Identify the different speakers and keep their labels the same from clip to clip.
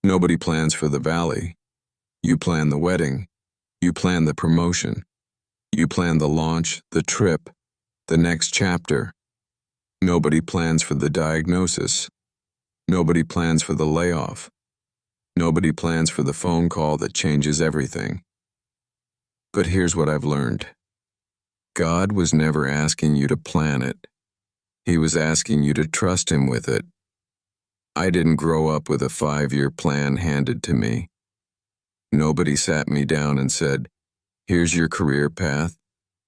Speaker 1: Nobody plans for the valley. You plan the wedding. You plan the promotion. You plan the launch, the trip, the next chapter. Nobody plans for the diagnosis. Nobody plans for the layoff. Nobody plans for the phone call that changes everything. But here's what I've learned. God was never asking you to plan it. He was asking you to trust Him with it. I didn't grow up with a 5-year plan handed to me. Nobody sat me down and said, "Here's your career path.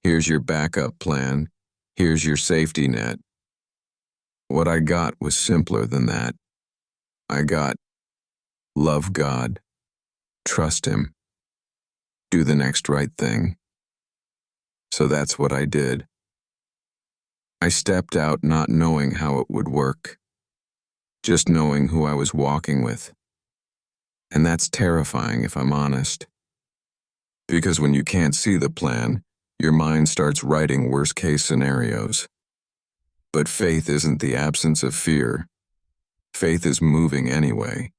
Speaker 1: Here's your backup plan. Here's your safety net." What I got was simpler than that. I got, love God, trust Him, do the next right thing. So that's what I did. I stepped out not knowing how it would work, just knowing who I was walking with. And that's terrifying if I'm honest. Because when you can't see the plan, your mind starts writing worst-case scenarios. But faith isn't the absence of fear. Faith is moving anyway,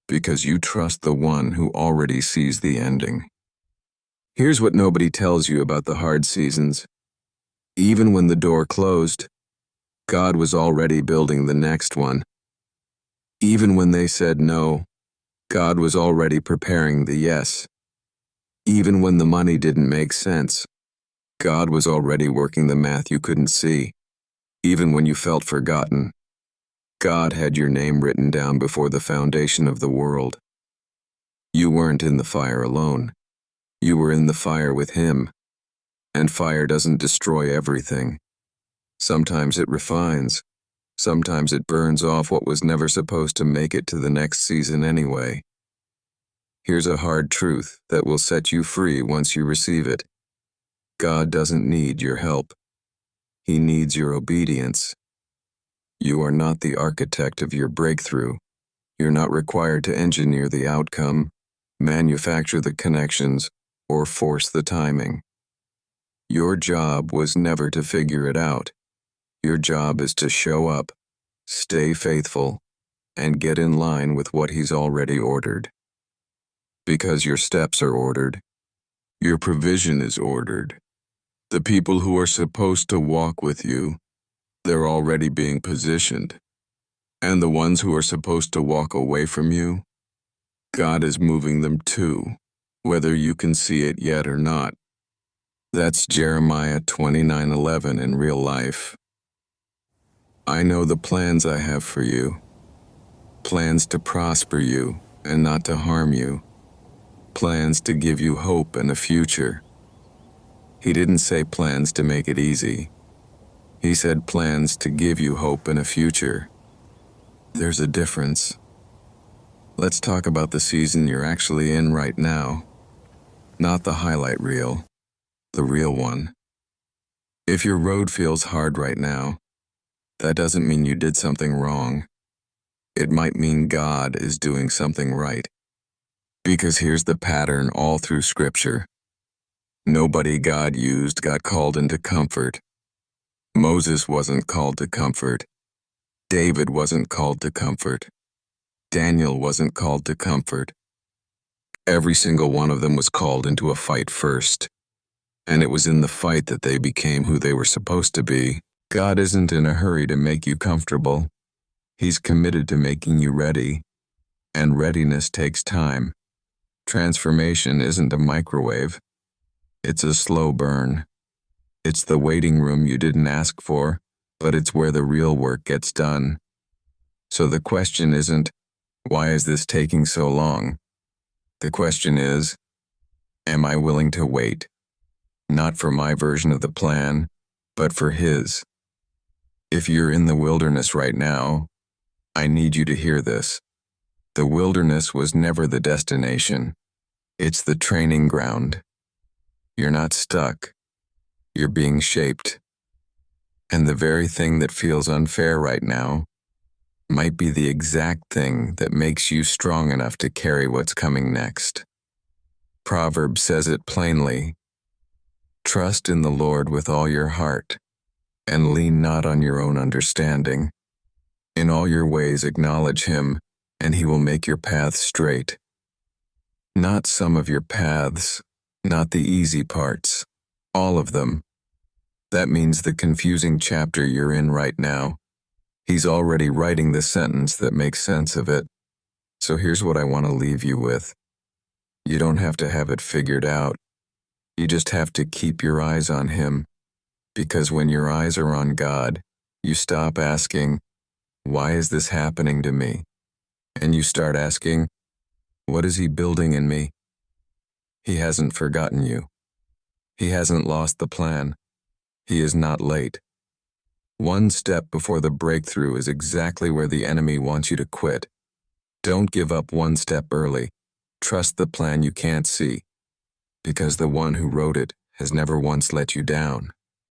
Speaker 1: because you trust the one who already sees the ending. Here's what nobody tells you about the hard seasons. Even when the door closed, God was already building the next one. Even when they said no, God was already preparing the yes. Even when the money didn't make sense, God was already working the math you couldn't see. Even when you felt forgotten, God had your name written down before the foundation of the world. You weren't in the fire alone. You were in the fire with Him. And fire doesn't destroy everything. Sometimes it refines. Sometimes it burns off what was never supposed to make it to the next season anyway. Here's a hard truth that will set you free once you receive it. God doesn't need your help. He needs your obedience. You are not the architect of your breakthrough. You're not required to engineer the outcome, manufacture the connections, or force the timing. Your job was never to figure it out. Your job is to show up, stay faithful, and get in line with what He's already ordered. Because your steps are ordered, your provision is ordered. The people who are supposed to walk with you, they're already being positioned. And the ones who are supposed to walk away from you, God is moving them too, whether you can see it yet or not. That's Jeremiah 29:11 in real life. I know the plans I have for you, plans to prosper you and not to harm you, plans to give you hope and a future. He didn't say plans to make it easy. He said plans to give you hope and a future. There's a difference. Let's talk about the season you're actually in right now, not the highlight reel, the real one. If your road feels hard right now, that doesn't mean you did something wrong. It might mean God is doing something right. Because here's the pattern all through Scripture. Nobody God used got called into comfort. Moses wasn't called to comfort. David wasn't called to comfort. Daniel wasn't called to comfort. Every single one of them was called into a fight first. And it was in the fight that they became who they were supposed to be. God isn't in a hurry to make you comfortable. He's committed to making you ready. And readiness takes time. Transformation isn't a microwave. It's a slow burn. It's the waiting room you didn't ask for, but it's where the real work gets done. So the question isn't, why is this taking so long? The question is, am I willing to wait? Not for my version of the plan, but for His. If you're in the wilderness right now, I need you to hear this. The wilderness was never the destination. It's the training ground. You're not stuck. You're being shaped. And the very thing that feels unfair right now might be the exact thing that makes you strong enough to carry what's coming next. Proverbs says it plainly. Trust in the Lord with all your heart, and lean not on your own understanding. In all your ways acknowledge Him, and He will make your path straight. Not some of your paths, not the easy parts, all of them. That means the confusing chapter you're in right now. He's already writing the sentence that makes sense of it. So here's what I want to leave you with. You don't have to have it figured out. You just have to keep your eyes on Him. Because when your eyes are on God, you stop asking, "Why is this happening to me?" And you start asking, "What is He building in me?" He hasn't forgotten you. He hasn't lost the plan. He is not late. One step before the breakthrough is exactly where the enemy wants you to quit. Don't give up one step early. Trust the plan you can't see, because the one who wrote it has never once let you down.